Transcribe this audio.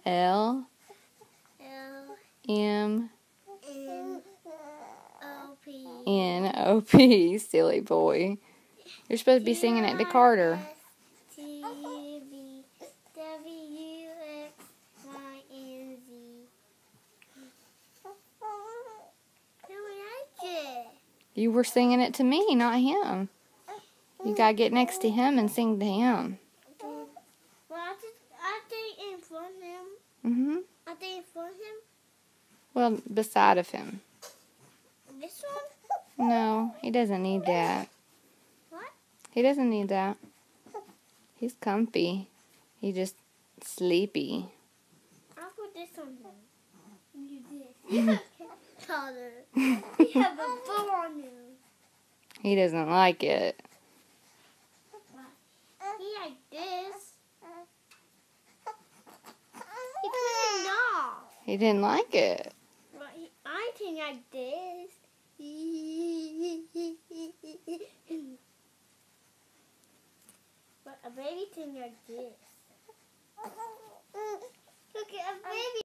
L M N O P. Silly boy. You're supposed to be singing it to Carter. You were singing it to me, not him. You gotta get next to him and sing to him. Well, I think in front of him. Mhm. I think in front of him. Well, beside of him. This one? No, he doesn't need that. What? He doesn't need that. He's comfy. He's just sleepy. I'll put this on him. You do this. Taller. You have a bow on him. He doesn't like it. He like this. He couldn't knock. He didn't like it. Well, I think like this. But a baby thing like this. Look at a baby.